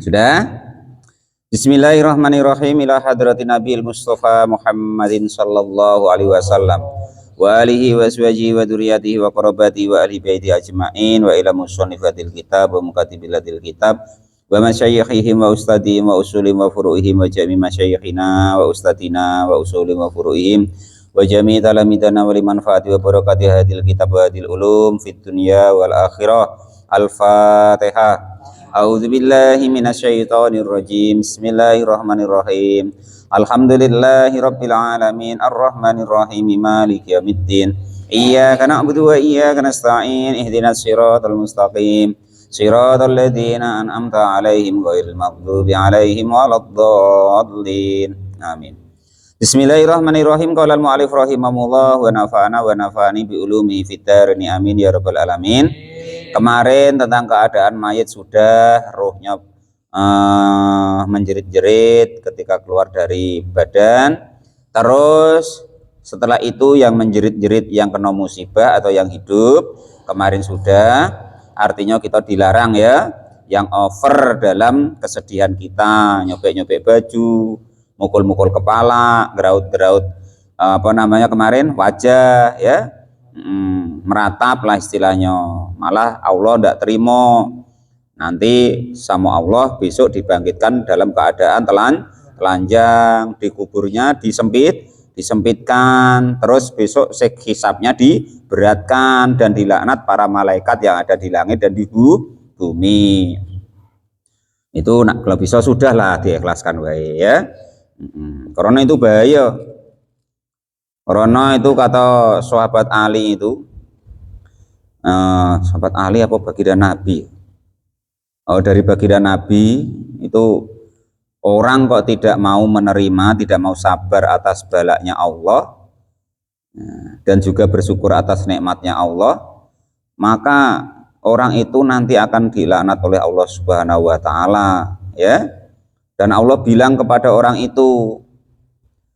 Sudah? Bismillahirrahmanirrahim. Ila hadratin Nabil Mustafa Muhammadin sallallahu alaihi wasallam wa alihi wa aswajihi wa dzurriyyatihi wa qarabatihi wa ahli baiti ajma'in wa ila musannifatil kitab wa mukatibilatil kitab wa masyayikhihim wa ustadihim wa usulim wa furu'ihim wa jami masyayikhina wa ustadina wa usulim wa furu'ihim wa jami talamidana wa limanfaati wa barakati hadil kitab wa hadil ulum fid dunya wal akhirah. Al-Fatihah. A'udzu billahi minasyaitonir rajim. Bismillahirrahmanirrahim. Alhamdulillahirabbil alamin arrahmanir rahim maliki yaumiddin. Iyyaka na'budu wa iyyaka nasta'in. Ihdinas siratal mustaqim. Siratal ladzina an'amta 'alaihim ghairil maghdubi 'alaihim waladdallin. Amin. Bismillahirrahmanirrahim. Qala al-mu'allif rahimahullah wa nafa'ana wa nafa'ani bi ulumi fid darini amin ya rabbal alamin. Kemarin tentang keadaan mayit sudah ruhnya menjerit-jerit ketika keluar dari badan. Terus setelah itu yang menjerit-jerit yang kena musibah atau yang hidup kemarin sudah, artinya kita dilarang ya yang over dalam kesedihan kita, nyobek-nyobek baju, mukul-mukul kepala, geraut-geraut kemarin wajah ya. Meratap lah istilahnya, malah Allah tidak terima, nanti sama Allah besok dibangkitkan dalam keadaan telanjang, di kuburnya disempitkan, terus besok hisabnya diberatkan dan dilaknat para malaikat yang ada di langit dan di bumi. Itu kalau bisa sudahlah diikhlaskan wae ya. Karena itu bahaya. Karena itu kata sahabat Ali itu, sahabat Ali apa baginda Nabi? Dari baginda Nabi itu orang kok tidak mau menerima, tidak mau sabar atas balaknya Allah dan juga bersyukur atas nikmatnya Allah, maka orang itu nanti akan dilaknat oleh Allah Subhanahu wa taala ya. Dan Allah bilang kepada orang itu,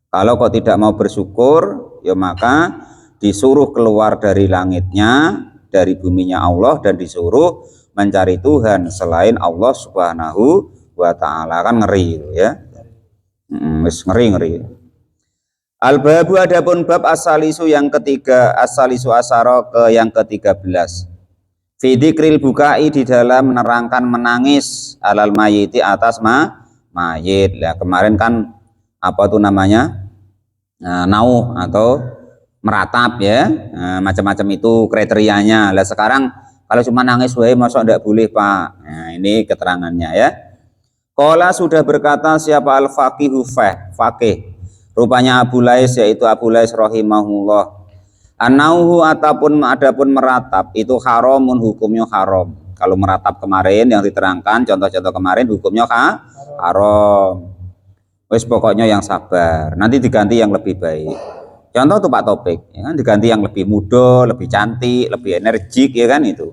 kalau kau tidak mau bersyukur, ya maka disuruh keluar dari langitnya, dari buminya Allah, dan disuruh mencari Tuhan selain Allah Subhanahu wa taala. Kan ngeri ya. Ngeri. Al-babu adapun bab asalisu yang ketiga, asalisu asaro ke yang ke-13. Fi dzikril bukai di dalam menerangkan menangis alal mayiti atas mayit. Ya, kemarin kan apa tuh namanya? Nauh atau meratap ya, macam-macam itu kriterianya. Lah sekarang kalau cuma nangis wae masa enggak boleh Pak. Nah, ini keterangannya ya. Qala sudah berkata siapa al-faqihu faqih. Rupanya Abu Lais, yaitu Abu Lais rahimahullah. Anauhu adapun meratap itu haramun, hukumnya haram. Kalau meratap kemarin yang diterangkan contoh-contoh kemarin hukumnya haram. Wes pokoknya yang sabar, nanti diganti yang lebih baik. Contoh tuh Pak Topik, ya kan, diganti yang lebih muda, lebih cantik, lebih energik, ya kan itu.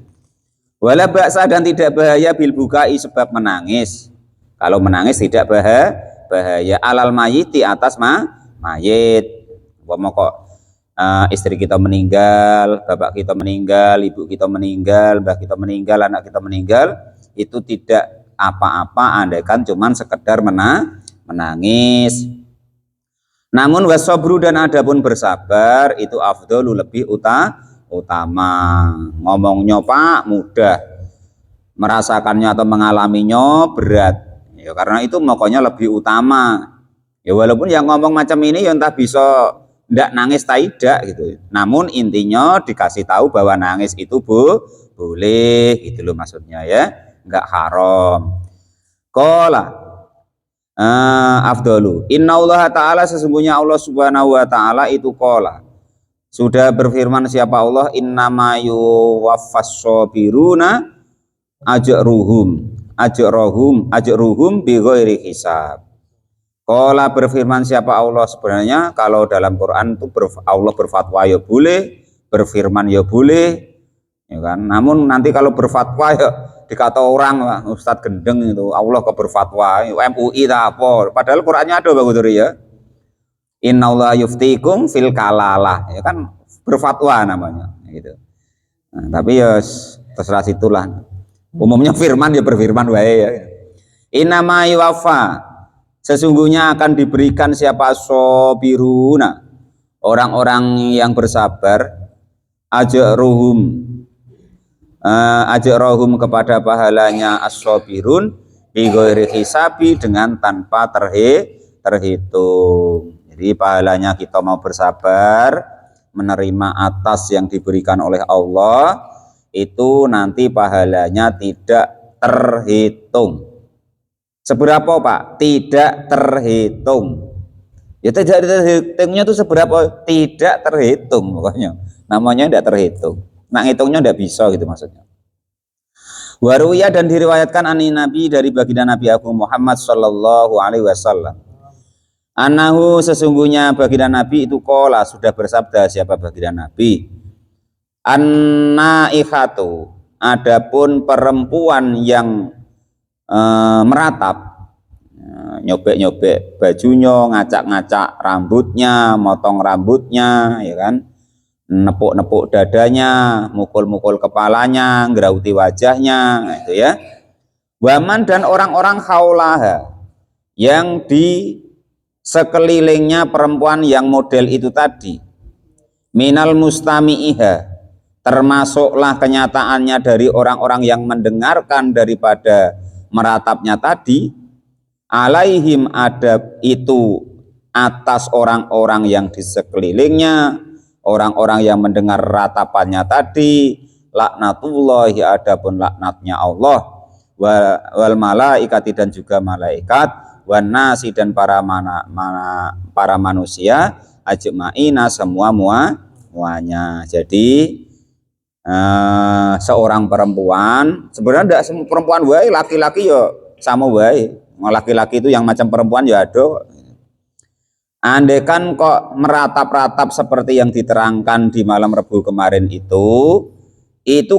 Wala ba'sa dan tidak bahaya bil bukai sebab menangis. Kalau menangis tidak bahaya alal mayiti atas mayit. Umpama kok istri kita meninggal, bapak kita meninggal, ibu kita meninggal, mbah kita meninggal, anak kita meninggal, itu tidak apa-apa andaikan cuman sekedar menangis. Namun wasobru dan adapun bersabar itu afdalu lebih utama. Ngomongnya Pak mudah, merasakannya atau mengalaminya berat. Ya karena itu makanya lebih utama. Ya walaupun yang ngomong macam ini ya entah bisa ndak nangis tidak gitu. Namun intinya dikasih tahu bahwa nangis itu boleh gitu loh maksudnya ya, enggak haram. Qala afdalu innallaha ta'ala sesungguhnya Allah Subhanahu wa ta'ala itu qala sudah berfirman siapa Allah innama yuwaffas sabiruna ajruhum bi ghairi hisab. Qala berfirman siapa Allah sebenarnya kalau dalam Quran itu Allah berfatwa ya boleh, berfirman ya boleh ya kan. Namun nanti kalau berfatwa ya dikata orang Ustadz gendeng itu Allah kok berfatwa MUI tak apa, padahal Qurannya ada Bang Uduri ya. Innallaha yuftikum fil kalalah ya kan, berfatwa namanya gitu. Nah, tapi ya terserah situlah. Umumnya firman ya berfirman wae ya. Inama yuwafa, sesungguhnya akan diberikan siapa sobiruna, orang-orang yang bersabar, ajruhum, ajrohum kepada pahalanya as-sobirun bighairi hisabi, dengan tanpa terhitung. Jadi pahalanya kita mau bersabar menerima atas yang diberikan oleh Allah itu nanti pahalanya tidak terhitung. Seberapa Pak? Tidak terhitung. Ya tidak terhitungnya itu seberapa? Tidak terhitung pokoknya. Namanya tidak terhitung. Nah ngitungnya tidak bisa gitu maksudnya. Waruya, dan diriwayatkan ani Nabi, dari baginda Nabi Agung Muhammad Sallallahu Alaihi Wasallam. Anahu, sesungguhnya baginda Nabi itu kola, sudah bersabda. Siapa baginda Nabi? An-naihatu, adapun perempuan yang meratap, nyobek-nyobek bajunya, ngacak-ngacak rambutnya, motong rambutnya, ya kan, nepuk-nepuk dadanya, mukul-mukul kepalanya, ngerauti wajahnya, itu ya. Waman, dan orang-orang haulaha, yang di sekelilingnya perempuan yang model itu tadi, minal mustami'iha, termasuklah kenyataannya dari orang-orang yang mendengarkan daripada meratapnya tadi, alaihim, ada itu atas orang-orang yang di sekelilingnya, orang-orang yang mendengar ratapannya tadi, laknatullahi, adapun laknatnya Allah, wal malaikati, dan juga malaikat, wan nasi, dan para manusia, ajma'ina, semuanya. Jadi seorang perempuan, sebenarnya tidak semua perempuan wae, laki-laki ya sama wae. Laki-laki itu yang macam perempuan ya ada. Andaikan kok meratap-ratap seperti yang diterangkan di malam Rebu kemarin itu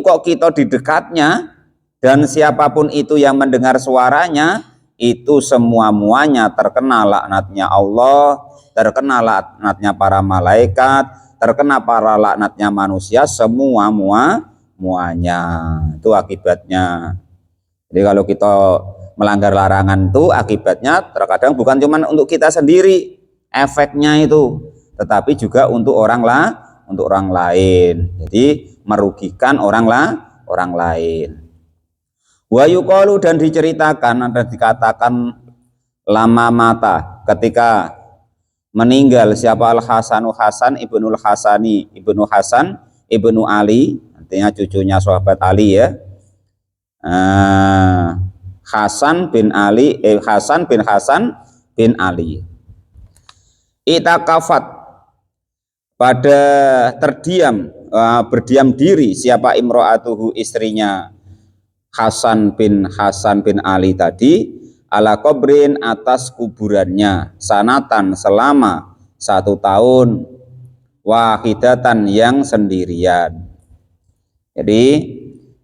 kok kita di dekatnya, dan siapapun itu yang mendengar suaranya, itu semua-muanya terkena laknatnya Allah, terkena laknatnya para malaikat, terkena para laknatnya manusia, muanya. Itu akibatnya. Jadi kalau kita melanggar larangan itu akibatnya terkadang bukan cuma untuk kita sendiri efeknya itu, tetapi juga untuk orang lain. Jadi merugikan orang lain. Wa yuqalu, dan diceritakan, dan dikatakan, lama mata, ketika meninggal siapa Al-Hasanu, Hasan ibnul Hasani, ibnu Hasan ibnu Ali, artinya cucunya sahabat Ali ya. Hasan bin Hasan bin Ali. Itakafat, pada berdiam diri siapa imro'atuhu, istrinya Hasan bin Ali tadi, ala kubrin, atas kuburannya, sanatan, selama 1 tahun, wahidatan, yang sendirian. Jadi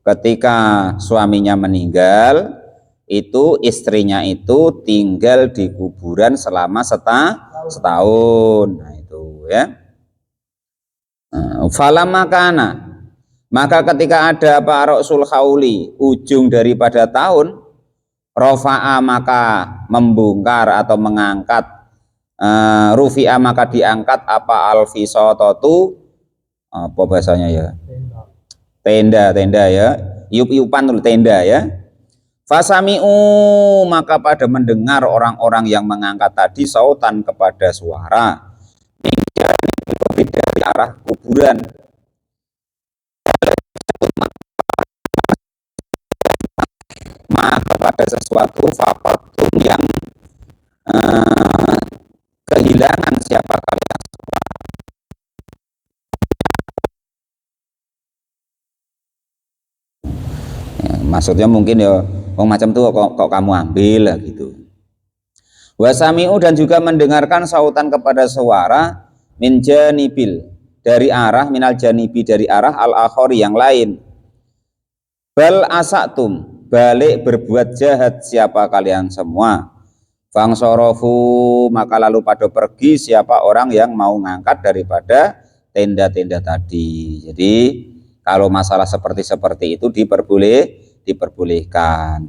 ketika suaminya meninggal, itu istrinya itu tinggal di kuburan selama setahun. Nah itu ya. Falamma kana, maka ketika ada Rasul Hauli, ujung daripada tahun, rofa'a, maka membongkar atau mengangkat, rufi'a, maka diangkat apa alfisotatu, apa bahasanya ya, tenda ya, iup-iupan dulu, tenda ya. Fasami'u, maka pada mendengar orang-orang yang mengangkat tadi, sautan, kepada suara, dari arah kuburan, maka pada sesuatu fakotum, yang kehilangan siapa kalian. Ya, maksudnya mungkin ya macam tuh kok kamu ambil lah gitu. Wasami'u, dan juga mendengarkan sautan, kepada suara, min janibil, dari arah, minal janibi, dari arah al-akhori, yang lain. Bal asatum, balik berbuat jahat siapa kalian semua. Fangsorofu, maka lalu pada pergi siapa orang yang mau ngangkat daripada tenda-tenda tadi. Jadi kalau masalah seperti itu diperbolehkan.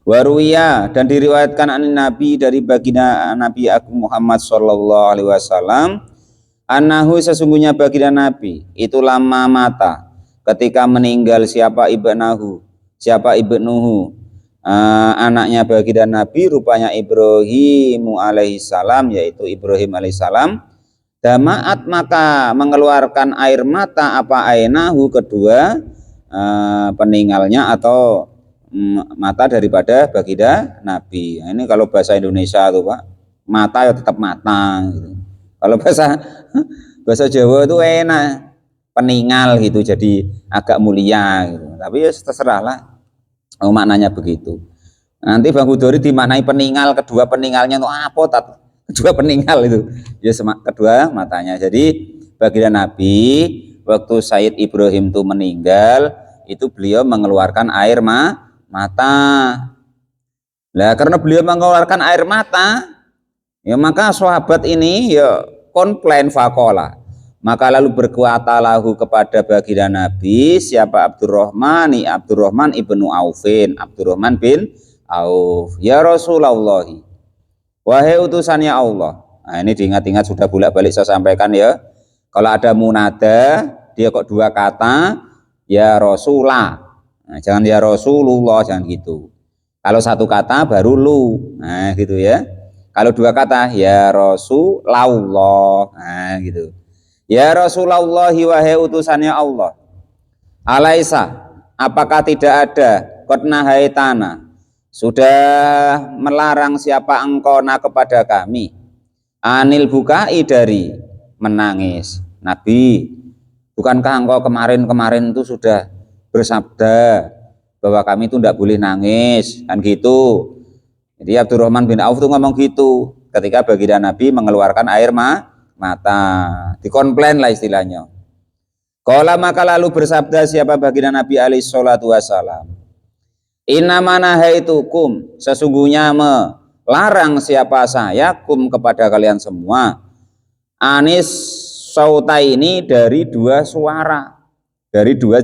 Waruya, dan diriwayatkan an Nabi dari baginda Nabi Agung Muhammad sallallahu alaihi wasallam, annahu sesungguhnya baginda Nabi itu lama mata ketika meninggal siapa ibnuhu anaknya baginda Nabi rupanya Ibrahim alaihissalam, yaitu Ibrahim alaihissalam, damaat maka mengeluarkan air mata apa ainahu kedua peninggalnya atau mata daripada baginda Nabi. Nah, ini kalau bahasa Indonesia tuh Pak, mata ya tetap mata gitu. Kalau bahasa Jawa itu enak peninggal gitu, jadi agak mulia gitu. Tapi ya terserah lah, maknanya begitu. Nanti Bang Hudori dimaknai peninggal, kedua peninggalnya itu apa tat? Kedua peninggal itu ya kedua matanya. Jadi baginda Nabi waktu Sayyid Ibrahim itu meninggal, itu beliau mengeluarkan air mata. Lah karena beliau mengeluarkan air mata, ya maka sahabat ini ya komplain fakola. Maka lalu berkata lahu kepada baginda Nabi siapa Abdurrahman ibnu Aufin, Abdurrahman bin Auf, ya Rasulullah, wahai utusannya Allah. Nah ini diingat-ingat, sudah bolak-balik saya sampaikan ya. Kalau ada munada dia kok dua kata, ya Rasulah. Nah, jangan ya Rasulullah, jangan gitu. Kalau satu kata baru lu, nah gitu ya. Kalau dua kata ya Rasulullah, nah gitu. Ya Rasulullah, wahai utusannya Allah. Alaisa, apakah tidak ada qadna haitana, sudah melarang siapa engkau kepada kami, anil bukai dari menangis. Nabi, bukankah engkau kemarin itu sudah bersabda bahwa kami itu tidak boleh nangis, kan gitu. Jadi Abdurrahman bin Auf itu ngomong gitu ketika baginda Nabi mengeluarkan air mata, dikomplain lah istilahnya. Qala maka lalu bersabda siapa baginda Nabi alaihi salatu wasalam, inna manahaitukum, sesungguhnya melarang siapa saya kum kepada kalian semua, anis sauta ini dari dua suara, dari dua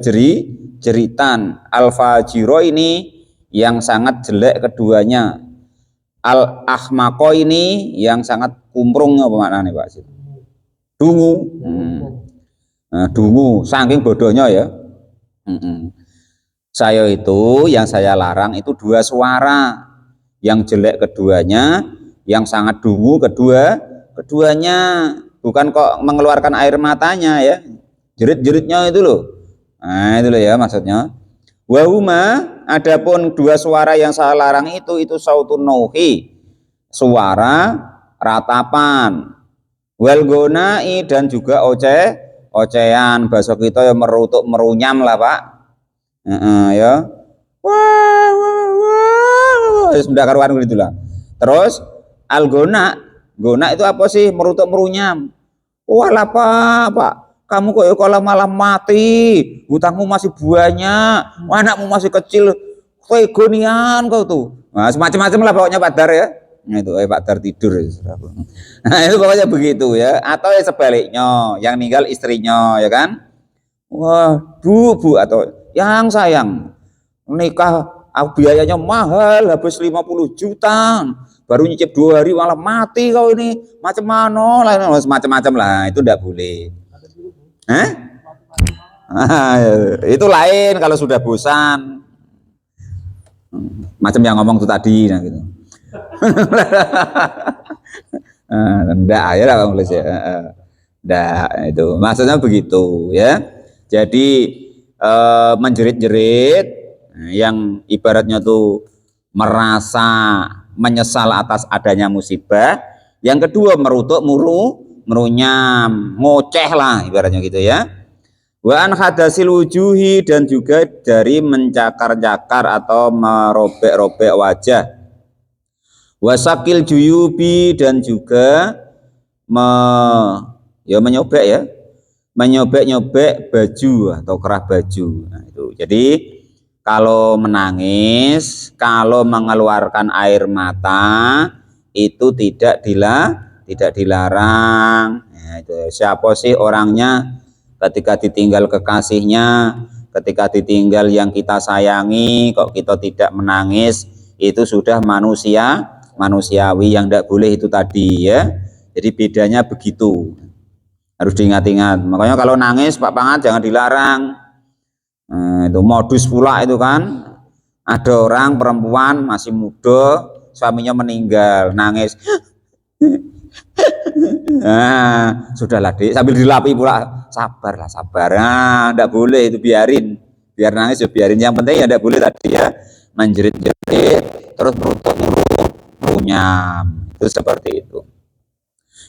jeritan, al-fajiro ini yang sangat jelek keduanya, al-ahmaqo ini yang sangat kumprung, apa maknanya Pak? Dungu. Nah, dungu, saking bodohnya ya. Saya itu yang saya larang itu dua suara, yang jelek keduanya, yang sangat dungu keduanya, bukan kok mengeluarkan air matanya ya, jerit-jeritnya itu loh. Nah itu loh ya maksudnya. Wahuma, adapun dua suara yang saya larang itu sautun nauhi, suara ratapan, walgonai, dan juga ocehan, bahasa kita ya merutuk merunyam lah Pak. Ya wah sudah karuan gitulah. Terus algona, gona itu apa sih? Merutuk merunyam. Walah Pak, kamu kok ya kalau malah mati, hutangmu masih banyak, anakmu masih kecil, tegonian kau tuh. Nah, semacam-macam lah pokoknya Pak Dar ya. Nah, itu Pak Dar tidur. Nah, itu pokoknya begitu ya. Atau ya sebaliknya, yang meninggal istrinya ya kan. Wah, bu atau yang sayang, nikah biayanya mahal, habis 50 juta. Baru nyicip 2 hari malah mati kau ini. Macam mana lah, macam-macam lah, itu tidak boleh. Itu lain kalau sudah bosan. Macam yang ngomong itu tadi, nah gitu. Enggak, ya lah Bang Lis ya. Enggak, itu maksudnya begitu ya. Jadi menjerit-jerit yang ibaratnya tuh merasa menyesal atas adanya musibah. Yang kedua merutuk merunyam, ngoceh lah ibaratnya gitu ya. Wa an hadasil wujuhi, dan juga dari mencakar-cakar atau merobek-robek wajah. Wasakil juyubi, dan juga menyobek ya, menyobek-nyobek baju atau kerah baju. Nah, itu. Jadi kalau menangis, kalau mengeluarkan air mata itu tidak dilarang. Nah, itu. Siapa sih orangnya ketika ditinggal kekasihnya ketika ditinggal yang kita sayangi kok kita tidak menangis, itu sudah manusiawi, yang tidak boleh itu tadi ya. Jadi bedanya begitu, harus diingat-ingat. Makanya kalau nangis Pak Pangat jangan dilarang. Itu modus pula itu kan, ada orang perempuan masih muda suaminya meninggal nangis. Nah, sudahlah Dik, sambil dilapi pula, sabarlah sabar. Nah, enggak boleh itu, biarin. Biar nangis ya biarin. Yang penting ya enggak boleh tadi ya menjerit-jerit terus runyam. Itu seperti itu.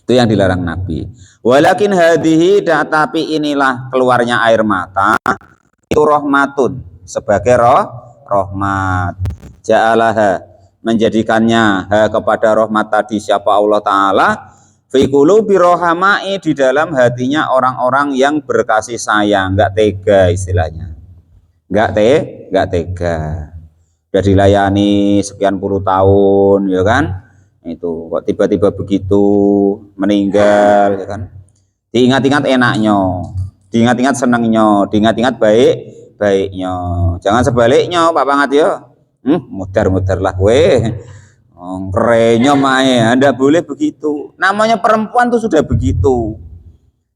Itu yang dilarang Nabi. Walakin hadhihi, tapi inilah keluarnya air mata itu rahmatun, sebagai rahmat. Ja'alaha, menjadikannya kepada rahmat tadi siapa Allah Ta'ala, fi qulubi rohamai, di dalam hatinya orang-orang yang berkasih sayang, enggak tega istilahnya, enggak tega. Sudah dilayani sekian puluh tahun ya kan, itu kok tiba-tiba begitu meninggal ya kan. Diingat-ingat enaknya, diingat-ingat senangnya, diingat-ingat baiknya. Jangan sebaliknya Pak Pangat ya. Mudar-mudar lah gue. Kerennya mae, Anda boleh begitu. Namanya perempuan tuh sudah begitu.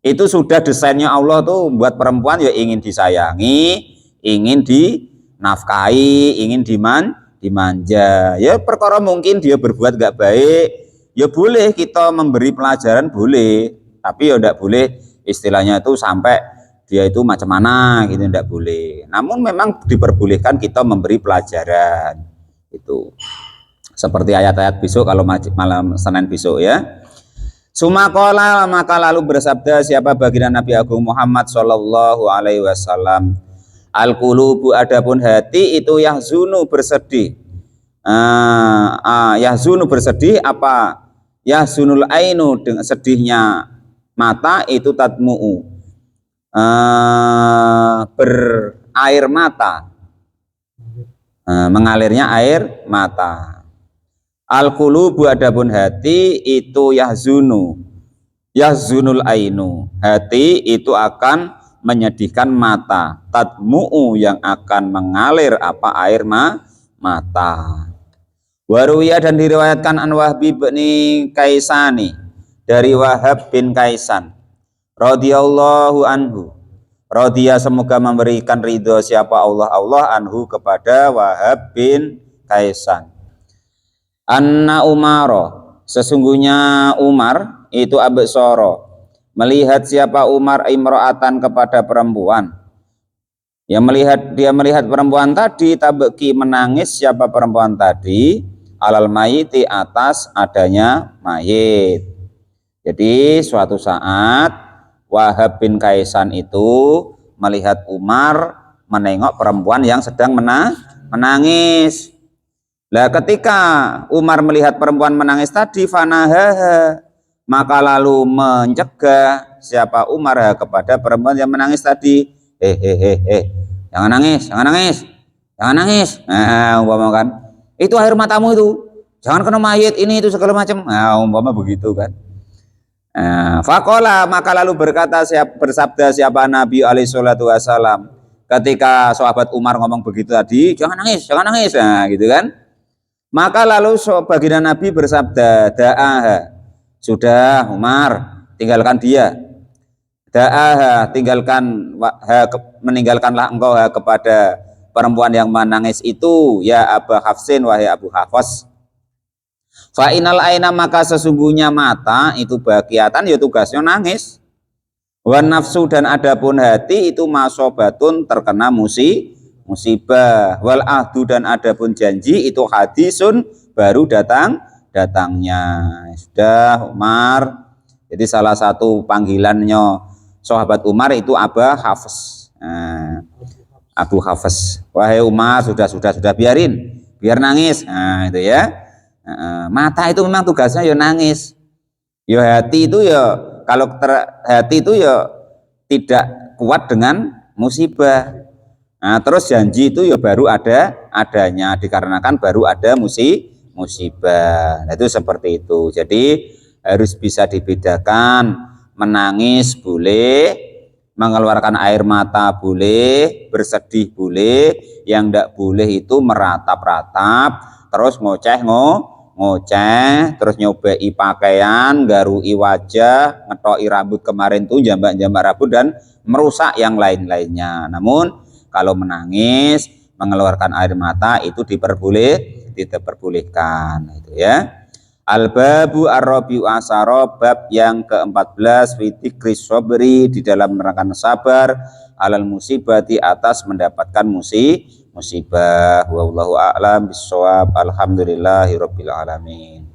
Itu sudah desainnya Allah tuh buat perempuan ya, ingin disayangi, ingin dinafkahi, ingin dimanja. Ya perkara mungkin dia berbuat gak baik, ya boleh kita memberi pelajaran, boleh. Tapi ya enggak boleh istilahnya itu sampai dia itu macam mana gitu, enggak boleh. Namun memang diperbolehkan kita memberi pelajaran itu. Seperti ayat-ayat besok kalau malam Senin besok ya. Sumakola, maka lalu bersabda siapa baginda Nabi Agung Muhammad Shallallahu Alaihi Wasallam, al-qulubu, adapun hati itu yahzunu bersedih. Yahzunu bersedih apa? Yahzunul ainu, dengan sedihnya mata itu tatmu'u, berair mata, mengalirnya air mata. Al-qulubu, adapun hati itu yahzunul ainu, hati itu akan menyedihkan mata, tatmu'u, yang akan mengalir apa? Air mata. Waruya, dan diriwayatkan an Wahbi bin Kaisani, dari Wahab bin Kaisan radhiyallahu anhu, radhiya, semoga memberikan ridho siapa Allah anhu, kepada Wahab bin Kaisan. Anna Umaro, sesungguhnya Umar itu absara, melihat siapa Umar imro'atan, kepada perempuan. Dia melihat perempuan tadi, tabki, menangis siapa perempuan tadi, alal mayiti, atas adanya mayit. Jadi suatu saat Wahab bin Kaisan itu melihat Umar menengok perempuan yang sedang menangis. Lah ketika Umar melihat perempuan menangis tadi, fanahaha, maka lalu mencegah siapa Umar kepada perempuan yang menangis tadi. Jangan nangis. Nah, umpama kan, itu air matamu itu, jangan kena mayit ini itu segala macam. Nah, umpama begitu kan. Faqala, maka lalu bersabda siapa Nabi alaihi salatu wasalam, ketika sahabat Umar ngomong begitu tadi, jangan nangis. Nah, gitu kan. Maka lalu baginda Nabi bersabda, da'aha, sudah Umar, tinggalkan dia. Da'aha, meninggalkanlah engkau kepada perempuan yang menangis itu, ya Abu Hafsin, wahai Abu Hafs. Fa'inal aina, maka sesungguhnya mata itu bagiatan, ya tugasnya nangis. Wan nafsu, dan adapun hati itu masobatun, terkena musibah. Wal ahdu, dan adapun janji itu hadisun, baru datangnya. Sudah Umar. Jadi salah satu panggilannya sahabat Umar itu Abu Hafs. Abu Hafs, wahai Umar, sudah biar nangis. Nah, itu ya. Mata itu memang tugasnya ya nangis. Ya hati itu ya, kalau hati itu ya tidak kuat dengan musibah. Nah, terus janji itu ya baru adanya, dikarenakan baru ada musibah. Nah, itu seperti itu. Jadi harus bisa dibedakan, menangis boleh, mengeluarkan air mata boleh, bersedih boleh, yang tidak boleh itu meratap-ratap, terus ngoceh, terus nyobai pakaian, garui wajah, ngetoki rambut kemarin tuh jambak-jambak rambut dan merusak yang lain-lainnya. Namun kalau menangis, mengeluarkan air mata itu diperbolehkan, itu ya. Al-babu ar-rabi'u asyara, bab yang ke-14, fi dzikri sabri, di dalam menerangkan sabar, alal musibati, atas mendapatkan musibah. Wallahu a'lam bishawab. Alhamdulillahirabbil alamin.